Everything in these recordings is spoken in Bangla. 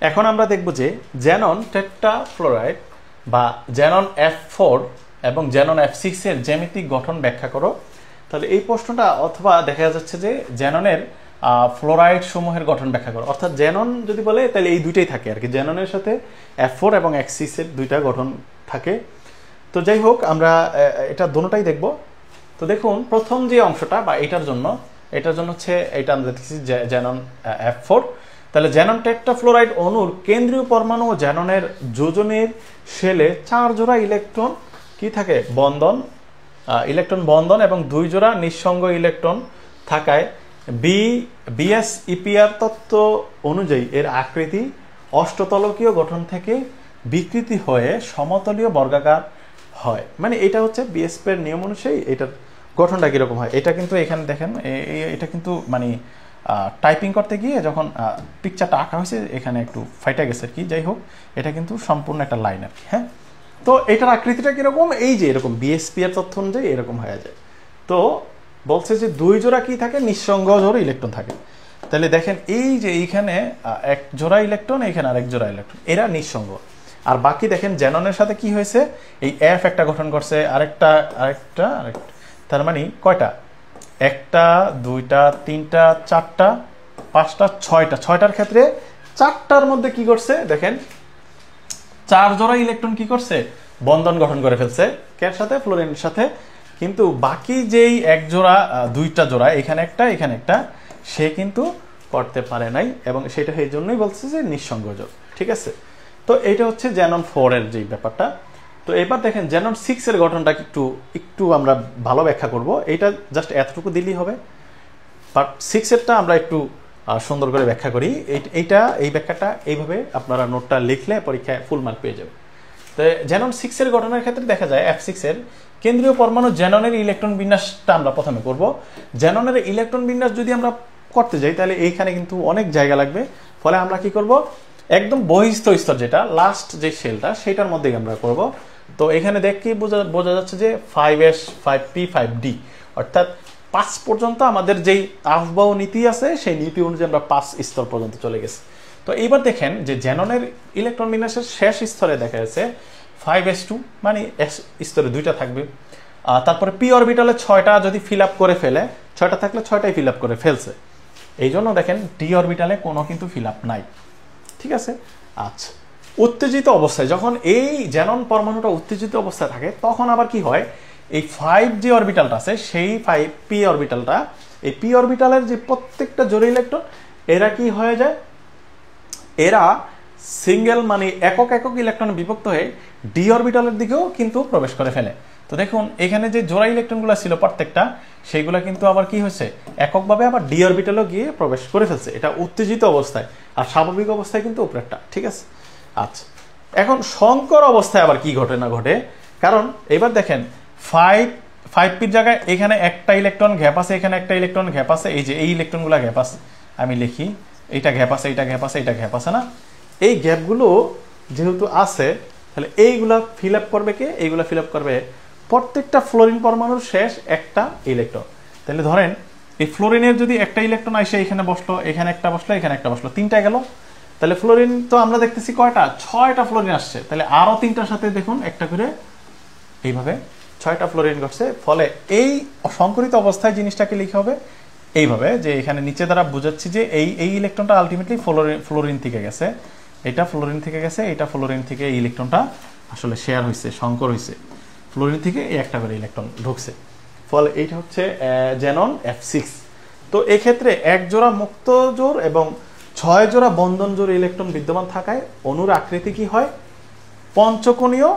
এখন আমরা দেখব যে জ্যানন টেট্রাফ্লোরাইড বা জ্যানন F4 এবং জ্যানন F6 এর জ্যামিতিক গঠন ব্যাখ্যা করো। তাহলে এই প্রশ্নটা অথবা দেখা যাচ্ছে যে জ্যাননের ফ্লোরাইড সমূহের গঠন ব্যাখ্যা করো, অর্থাৎ জ্যানন যদি বলে তাহলে এই দুইটাই থাকে আর কি, জ্যাননের সাথে F4 এবং F6 এর দুইটা গঠন থাকে। তো যাই হোক আমরা এটা দুটোটাই দেখব। তো দেখুন প্রথম যে অংশটা বা এটার জন্য হচ্ছে এটা আমরা দেখছি জ্যানন F4। তাহলে জ্যানন টেট্রাফ্লোরাইড অণুর কেন্দ্রীয় পরমাণু ও জ্যাননের যোজনের শেলে 4 জোড়া ইলেকট্রন কি থাকে, ইলেকট্রন বন্ধন এবং 2 জোড়া নিঃসঙ্গ ইলেকট্রন থাকায় বিএসইপিআর তত্ত্ব অনুযায়ী এর আকৃতি অষ্টতলকীয় গঠন থেকে বিকৃতি হয়ে সমতলীয় বর্গাকার হয়। মানে এটা হচ্ছে বিএসপি এর নিয়ম অনুযায়ী এটার গঠনটা কিরকম হয়। এটা কিন্তু এখানে দেখেন এটা কিন্তু মানে টাইপিং করতে গিয়ে যখন পিকচারটা আঁকা হয়েছে এখানে একটু ফাইটা গেছে আর কি। যাই হোক এটা কিন্তু সম্পূর্ণ একটা লাইন আর কি। হ্যাঁ, তো এটার আকৃতিটা কিরকম, এই যে এরকম বিএসপি এর তথ্য অনুযায়ী এরকম হয়ে যায়। তো বলছে যে 2 জোড়া কি থাকে, নিঃসঙ্গ জোড়া ইলেকট্রন থাকে। তাহলে দেখেন এই যে এইখানে 1 জোড়া ইলেকট্রন, এখানে আরেক জোড়া ইলেকট্রন, এরা নিঃসঙ্গ। আর বাকি দেখেন জ্যাননের সাথে কি হয়েছে, এই এফ একটা গঠন করছে, আরেকটা, তার মানে কয়টা, 1টা 2টা 3টা 4টা 5টা 6টার ক্ষেত্রে 4টার মধ্যে কি করছে দেখেন 4 জোড়া ইলেকট্রন কি করছে, বন্ধন গঠন করে ফেলছে কার সাথে, ফ্লোরিনের সাথে। কিন্তু বাকি যেই 1 জোড়া 2টা জোড়া, এখানে একটা সে কিন্তু করতে পারে নাই, এবং সেটা এই জন্যই বলছে যে নিঃসঙ্গ জোড়। ঠিক আছে, তো এটা হচ্ছে জ্যানন 4 এর যে ব্যাপারটা। তো এবার দেখেন জ্যানন 6 এর গঠনটা একটু আমরা ভালো ব্যাখ্যা করব। এটা জাস্ট এতটুকু দিলেই হবে, বাট 6 এরটা আমরা একটু সুন্দর করে ব্যাখ্যা করি। এই ব্যাখ্যাটা এইভাবে আপনারা নোটটা লিখলে পরীক্ষায় ফুল মার্ক পেয়ে যাবে। তো জ্যানন 6 এর গঠনের ক্ষেত্রে দেখা যায় F6 এর কেন্দ্রীয় পরমাণু জ্যাননের ইলেকট্রন বিন্যাসটা আমরা প্রথমে করব। জ্যাননের ইলেকট্রন বিন্যাস যদি আমরা করতে যাই তাহলে এইখানে কিন্তু অনেক জায়গা লাগবে। ফলে আমরা কি করব, একদম বহিস্থ স্তর যেটা লাস্ট যে শেলটা সেটার মধ্যেই আমরা করব। তো এখানে দেখেই বোঝা যাচ্ছে যে 5s 5p 5d অর্থাৎ 5 পর্যন্ত আমাদের যেই আহ্বাহ নীতি আছে সেই নীতি অনুযায়ী আমরা 5 স্তর পর্যন্ত চলে গেছি। তো এইবার দেখেন যে জ্যাননের ইলেকট্রন বিন্যাসের শেষ স্তরে দেখা যাচ্ছে 5s2, মানে স্তরে 2টা থাকবে। তারপরে p অরবিটালে 6টা যদি ফিল আপ করে ফেলে, 6টা থাকলে 6টাই ফিল আপ করে ফেলছে। এই জন্য দেখেন d অরবিটালে কোনো কিন্তু ফিল আপ নাই। ঠিক আছে, আচ্ছা উত্তেজিত অবস্থায় যখন এই জ্যানন পরমাণুটা উত্তেজিত অবস্থায় থাকে তখন আবার কি হয়, এই 5 যে অরবিটালটা আছে সেই 5p অরবিটালটা, এই p অরবিটালের যে প্রত্যেকটা জোড়া ইলেকট্রন এরা কি হয়ে যায়, এরা সিঙ্গেল মানে একক ইলেকট্রন বিভক্ত হয়ে d অরবিটালের দিকেও কিন্তু প্রবেশ করে ফেলে। তো দেখুন এখানে যে জোড়া ইলেকট্রনগুলো ছিল প্রত্যেকটা, সেইগুলো কিন্তু আবার কি হয়েছে, এককভাবে আবার d অরবিটালও গিয়ে প্রবেশ করে ফেলছে। এটা উত্তেজিত অবস্থায়, আর স্বাভাবিক অবস্থায় কিন্তু উপরেরটা। ঠিক আছে, আচ্ছা এখন সংকর অবস্থায় আবার কি ঘটে না ঘটে, কারণ এবার দেখেন 5p জায়গায় এখানে একটা ইলেকট্রন গ্যাপ আছে, এখানে একটা ইলেকট্রন গ্যাপ আছে, এই যে এই ইলেকট্রনগুলো গ্যাপ আছে, আমি লিখি এইটা গ্যাপ আছে, এইটা গ্যাপ আছে, এইটা গ্যাপ আছে না, এই গ্যাপগুলো যেহেতু আছে তাহলে এইগুলা ফিল আপ করবে কে, এইগুলা ফিল আপ করবে প্রত্যেকটা ফ্লোরিন পরমাণুর শেষ একটা ইলেকট্রন। তাহলে ধরেন এই ফ্লোরিনের যদি একটা ইলেকট্রন আসে এখানে বসলো, এখানে একটা বসলো, এখানে একটা বসলো, 3টা গেল। তাহলে ফ্লোরিন তো আমরা দেখতেছি কয়টা, 6টা ফ্লোরিন আসছে, তাহলে আরো 3টার সাথে দেখুন একটা করে এইভাবে 6টা ফ্লোরিন ঘটছে। ফলে এই সংকরিত অবস্থায় জিনিসটাকে লিখে হবে এইভাবে, যে এখানে নিচে দ্বারা বোঝাচ্ছি যে এই ইলেকট্রনটা আলটিমেটলি ফ্লোরিন থেকে গেছে, এটা ফ্লোরিন থেকে গেছে, এটা ফ্লোরিন থেকে এই ইলেকট্রনটা আসলে শেয়ার হয়েছে, সংকর হয়েছে, ফ্লোরিন থেকে এই একটা করে ইলেকট্রন ঢুকছে। ফলে এইটা হচ্ছে জ্যানন F6। তো এক্ষেত্রে 1 জোড়া মুক্ত জোড় এবং 6 জোড়া বন্ধন জোড় ইলেকট্রন বিদ্যমান থাকায় অণুর আকৃতি কি হয়, পঞ্চকোণীয়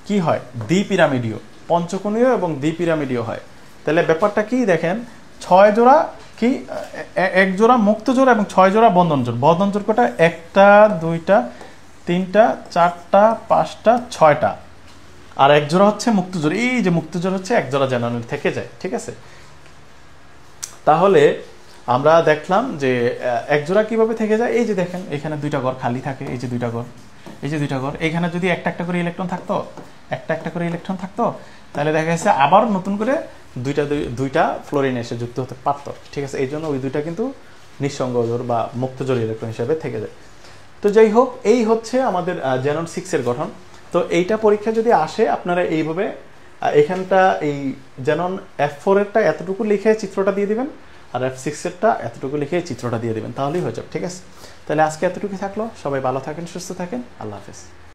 কি হয়, দ্বিপিরামিডীয়, পঞ্চকোণীয় এবং দ্বিপিরামিডীয় হয়। তাহলে ব্যাপারটা কি দেখেন, 6 জোড়া কি, 1 জোড়া মুক্ত জোড় এবং 6 জোড়া বন্ধন জোড়। বন্ধন জোড় কটা, 1টা 2টা 3টা 4টা 5টা 6টা, আর 1 জোড়া হচ্ছে মুক্ত জোড়। এই যে মুক্ত জোড় হচ্ছে 1 জোড়া জ্যাননের থেকে যায়। ঠিক আছে, তাহলে আমরা দেখলাম যে 1 জোড়া কিভাবে থেকে যায়। এই যে দেখেন এখানে 2টা ঘর খালি থাকে, এই যে 2টা ঘর, এই যে 2টা ঘর, এখানে যদি একটা করে ইলেকট্রন থাকতো, একটা করে ইলেকট্রন থাকতো, তাহলে দেখা যাচ্ছে আবার নতুন করে দুইটা ফ্লোরিন এসে যুক্ত হতে পারতো। ঠিক আছে, এই জন্য ওই 2টা কিন্তু নিঃসঙ্গ জোড় বা মুক্ত জোড় ইলেকট্রন হিসেবে থেকে যায়। তো তো যাই হোক, এই হচ্ছে আমাদের জেনন 6 এর গঠন। তো এইটা পরীক্ষা যদি আসে আপনারা এইভাবে এখানটা এই জেনন F4 এরটা এতটুকু লিখে চিত্রটা দিয়ে দিবেন, আর F6 এরটা এতটুকু লিখে চিত্রটা দিয়ে দিবেন, তাহলেই হয়ে যাবে। ঠিক আছে, তাহলে আজকে এতটুকু থাকলো। সবাই ভালো থাকেন, সুস্থ থাকেন, আল্লাহ হাফেজ।